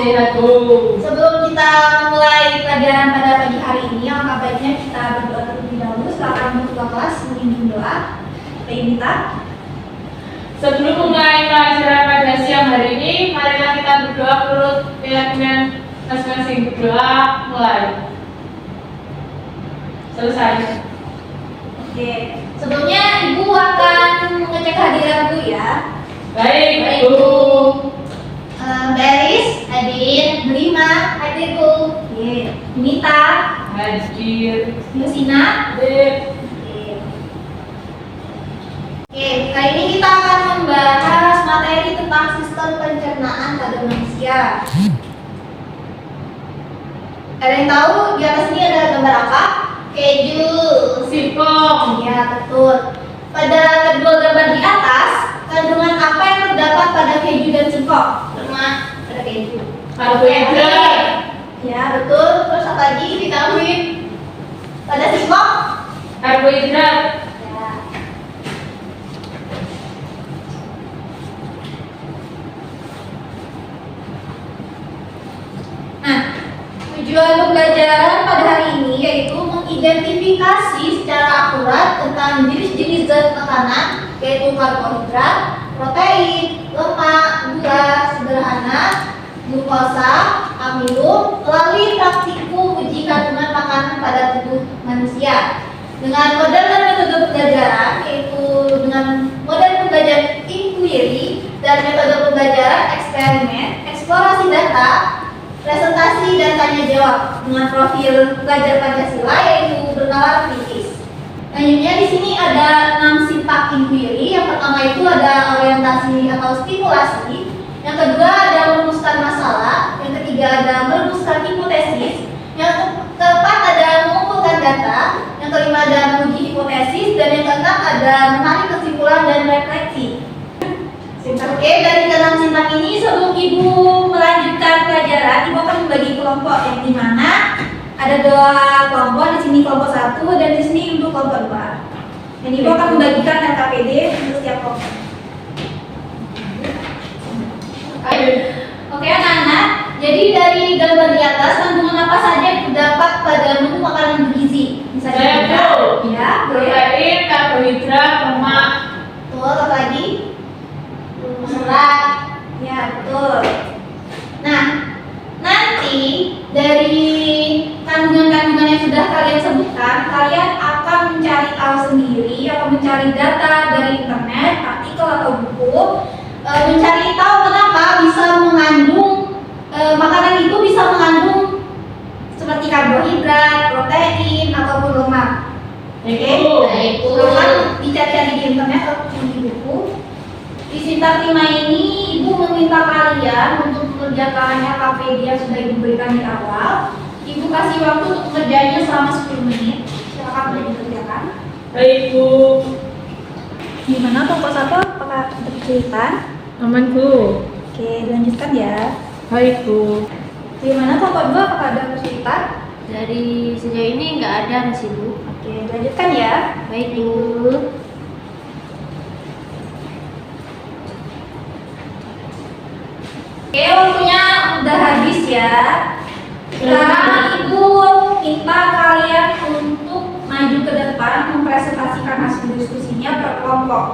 Sehat. Sebelum kita mulai pelajaran pada pagi hari ini, alangkah baiknya kita berdoa terlebih dahulu. Silakan untuk ketua kelas memimpin doa. Kita. Sebelum mulai pelajaran pada siang hari ini, marilah kita berdoa menurut keyakinan masing-masing. Berdoa mulai. Selesai. Oke. Sebelumnya Ibu akan mengecek hadirat Bu ya. Baik, Bu. Beris, hadir. Berima, hadir Bu. Nita, Hadir. Yusina, Hadir. Oke, kali ini kita akan membahas materi tentang sistem pencernaan pada manusia. Ada yang tahu di atas ini ada gambar apa? Keju. Singkong. Ya, betul. Pada kedua gambar di atas, kandungan apa yang terdapat pada keju dan singkong? Pertama, ada keju. Karbohidrat. Ya, betul. Terus apa lagi? Vitamin. Pada singkong? Karbohidrat. Ya. Nah, tujuan pembelajaran pada hari ini yaitu mengidentifikasi secara akurat tentang jenis-jenis zat makanan, yaitu karbohidrat, protein, lemak, gula sederhana, glukosa, amino, melalui praktikum uji kandungan makanan pada tubuh manusia. Dengan model dan metode pembelajaran, yaitu dengan model pembelajaran inquiry dan metode pembelajaran eksperimen, eksplorasi data, presentasi dan tanya jawab dengan profil pelajar Pancasila yaitu bernalar kritis. Selanjutnya di sini ada 6 sifat inquiry. Yang pertama itu ada orientasi atau stimulasi. Yang kedua ada merumuskan masalah. Yang ketiga ada merumuskan hipotesis. Yang keempat ada mengumpulkan data. Yang kelima ada menguji hipotesis dan yang keenam ada menarik kesimpulan dan refleksi. Oke, dari ke-6 sifat ini sebelum Ibu melanjutkan pelajaran, Ibu akan membagi kelompok yang dimana ada 2 kelompok, di sini kelompok 1 dan di sini untuk kelompok 2. Dan Ibu akan membagikan LKPD untuk setiap kelompok. Oke anak-anak, jadi dari gambar di atas kandungan apa saja yang terdapat pada menu makanan bergizi? Saya tahu. Ya, Protein, karbohidrat, lemak. betul. Apa lagi? Serat. Ya, betul. Nah, nanti dari kandungan-kandungan yang sudah kalian sebutkan, kalian akan mencari tahu sendiri atau mencari data dari internet, artikel atau buku, mencari tahu kenapa bisa mengandung makanan itu bisa mengandung seperti karbohidrat, protein ataupun lemak. Oke, silahkan dicari-cari di internet atau di buku. Di Sintak 5 ini Ibu meminta kalian untuk mengerjakan LKPD yang sudah Ibu berikan di awal. Ibu kasih waktu untuk mengerjakannya selama 10 menit. Silakan boleh dikerjakan. Baik, Bu. Gimana kelompok 1? Apakah sudah kesulitan? Aman, Bu. Oke, dilanjutkan ya. Baik, Bu. Gimana kelompok 2? Apakah ada kesulitan? Dari sejauh ini nggak ada masih Bu. Oke, dilanjutkan ya. Baik Bu. Oke, waktunya udah habis ya. Sekarang Ibu minta kalian untuk maju ke depan mempresentasikan hasil diskusinya per kelompok.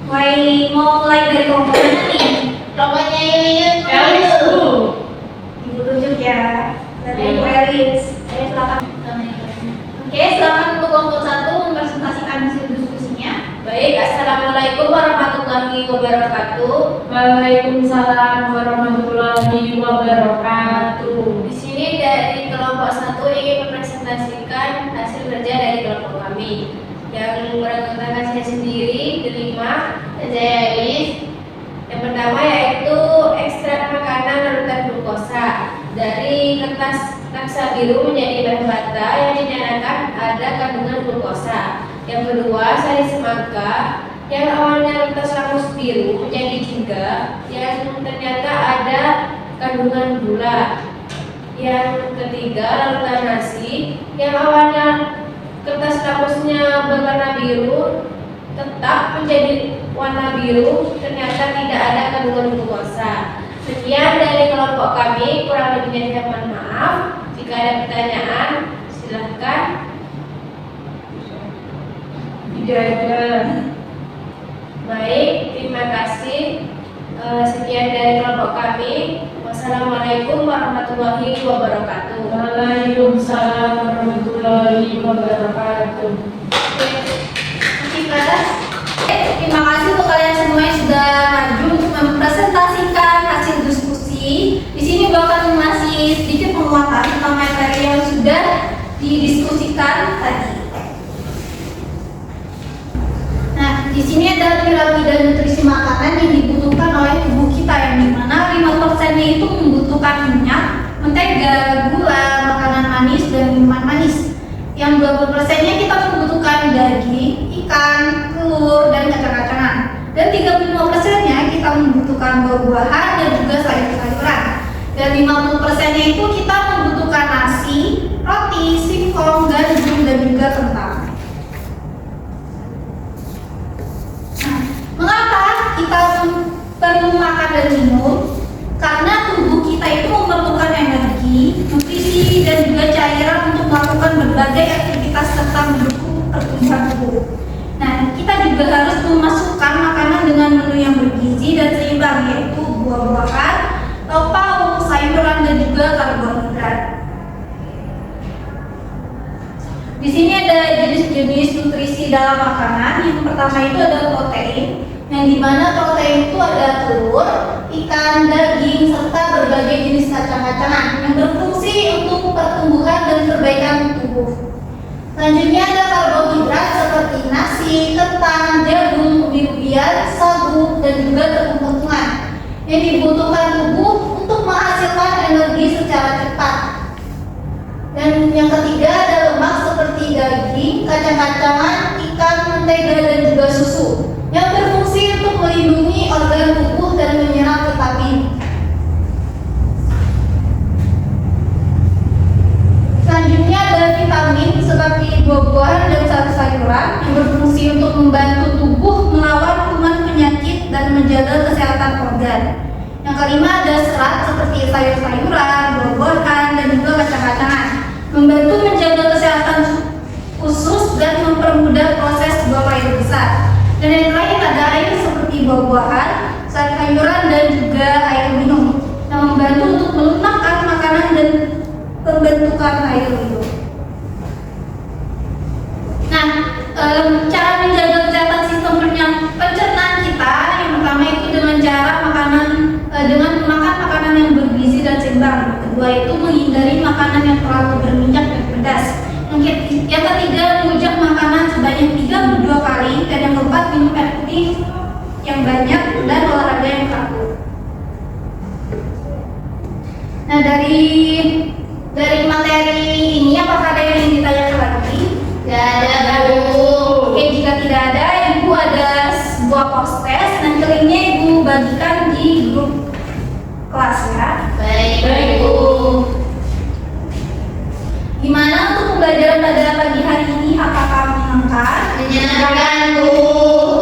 Mau mulai dari kelompok mana nih? Kelompoknya Yuyun. Elis, Bu. Ibu tunjuk ya. Dari Ibu Elis. Ayo silakan. Oke, silakan untuk kelompok 1 mempresentasikan hasil diskusinya. Baik, assalamualaikum warahmatullahi wabarakatuh. Waalaikumsalam warahmatullahi wabarakatuh. Di sini dari kelompok 1 ingin mempresentasikan hasil kerja dari kelompok kami. Yang beranggotakan saya sendiri, Delima, dan saya Elis. Yang pertama yaitu ekstrak makanan larutan glukosa dari kertas naksa biru menjadi bahan bata yang dinyatakan ada kandungan glukosa. Yang kedua, sari semangka yang awalnya kertas ramus biru menjadi jingga yang ternyata ada kandungan gula. Yang ketiga, larutan nasi yang awalnya kertas ramusnya berwarna biru tetap menjadi warna biru, ternyata tidak ada kandungan glukosa. Sekian dari kelompok kami, kurang lebihnya saya mohon maaf. Jika ada pertanyaan, silahkan. Tidak ada. Baik, terima kasih. Sekian dari kelompok kami. Wassalamualaikum warahmatullahi wabarakatuh. Waalaikumsalam warahmatullahi wabarakatuh. Masih kelas? Terima kasih untuk kalian semua yang sudah maju untuk mempresentasikan hasil diskusi. Di sini bakal masih sedikit penguatan tentang materi yang sudah didiskusikan tadi. Nah, di sini ada piramida nutrisi makanan yang dibutuhkan oleh tubuh kita, yang dimana 5%-nya itu membutuhkan minyak, mentega, gula, makanan manis, dan minuman manis. Yang 20%-nya kita membutuhkan daging, ikan, telur, dan kacang-kacangan. Dan 35%-nya kita membutuhkan buah-buahan dan juga sayur-sayuran. Dan 50%-nya itu kita membutuhkan nasi, roti, singkong, gandum, dan juga kentang. Mengapa kita perlu makan dan minum? Karena tubuh kita itu memerlukan energi, nutrisi, dan juga cairan untuk melakukan berbagai aktivitas serta mendukung pertumbuhan tubuh. Nah, kita juga harus memasukkan makanan dengan menu yang bergizi dan seimbang, yaitu buah-buahan, lauk pauk, sayuran, dan juga karbohidrat. Di sini ada jenis-jenis nutrisi dalam makanan. Yang pertama itu ada protein, yang dimana protein itu ada telur, ikan, daging, serta berbagai jenis kacang-kacangan yang berfungsi untuk pertumbuhan dan perbaikan tubuh. Selanjutnya ada karbohidrat seperti nasi, kentang, jagung, ubi-ubian, sagu, dan juga tepung-tepungan yang dibutuhkan tubuh untuk menghasilkan energi secara cepat. Dan yang ketiga ada lemak seperti daging, kacang-kacangan, ikan, mentega, dan juga susu yang berfungsi untuk melindungi organ tubuh dan menyerap vitamin. Selanjutnya ada vitamin seperti buah-buahan dan sayur-sayuran yang berfungsi untuk membantu tubuh melawan kuman penyakit dan menjaga kesehatan organ. Yang kelima ada serat seperti sayur-sayuran, buah-buahan, dan juga kacang-kacangan, membantu menjaga kesehatan usus dan mempermudah proses buang air besar. Dan yang terakhir ada air seperti buah-buahan, sayur-sayuran, dan juga air minum yang membantu untuk melunakkan makanan dan pembentukan air minum. Nah, cara menjaga kesehatan sistem pencernaan kita yang pertama itu dengan cara dengan makan makanan yang bergizi dan seimbang. Kedua itu menghindari makanan yang terlalu berminyak dan pedas. Yang ketiga, mengucap makanan sebanyak 32 kali. Dan yang keempat, minum air putih yang banyak dan olahraga yang teratur. Nah, dari materi ini apakah ada yang ingin ditanyakan lagi? Tidak ada, Bu. Oke, jika tidak ada, Ibu ada sebuah post-test. Nanti linknya Ibu bagikan di grup kelas ya. Baik, Bu. Gimana untuk pembelajaran pada pagi hari ini? Apakah menyenangkan? Menyenangkan, Bu.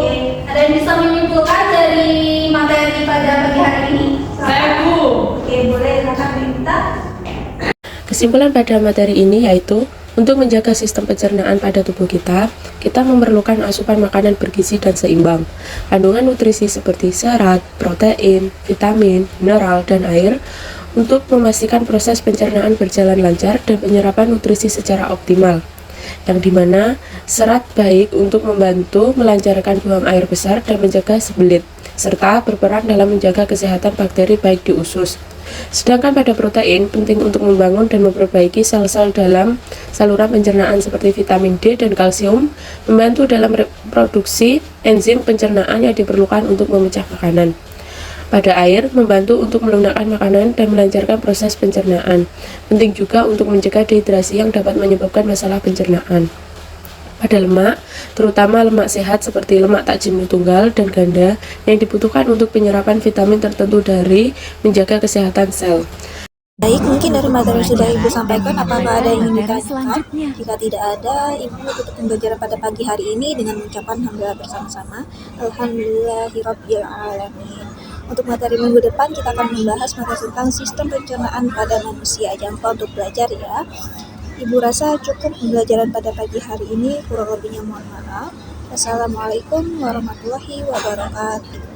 Oke, ada yang bisa menyimpulkan dari materi pada pagi hari ini? Saya, Bu. Oke, boleh silakan Rita. Kesimpulan pada materi ini yaitu untuk menjaga sistem pencernaan pada tubuh kita memerlukan asupan makanan bergizi dan seimbang. Kandungan nutrisi seperti serat, protein, vitamin, mineral, dan air untuk memastikan proses pencernaan berjalan lancar dan penyerapan nutrisi secara optimal. Yang dimana serat baik untuk membantu melancarkan buang air besar dan mencegah sembelit, serta berperan dalam menjaga kesehatan bakteri baik di usus. Sedangkan pada protein penting untuk membangun dan memperbaiki sel-sel dalam saluran pencernaan seperti vitamin D dan kalsium, membantu dalam reproduksi enzim pencernaan yang diperlukan untuk memecah makanan. Pada air, membantu untuk melunakkan makanan dan melancarkan proses pencernaan. Penting juga untuk mencegah dehidrasi yang dapat menyebabkan masalah pencernaan. Pada lemak, terutama lemak sehat seperti lemak tak jenuh tunggal dan ganda yang dibutuhkan untuk penyerapan vitamin tertentu dari menjaga kesehatan sel. Baik, mungkin dari materi yang sudah Ibu sampaikan, apakah ada yang ingin ditanyakan? Jika tidak ada, Ibu tutup pembelajaran pada pagi hari ini dengan mengucapkan alhamdulillah bersama-sama. Alhamdulillahirabbil alamin. Untuk materi minggu depan kita akan membahas materi tentang sistem pencernaan pada manusia. Jangan lupa untuk belajar ya. Ibu rasa cukup pembelajaran pada pagi hari ini, kurang lebihnya mohon maaf. Wassalamualaikum warahmatullahi wabarakatuh.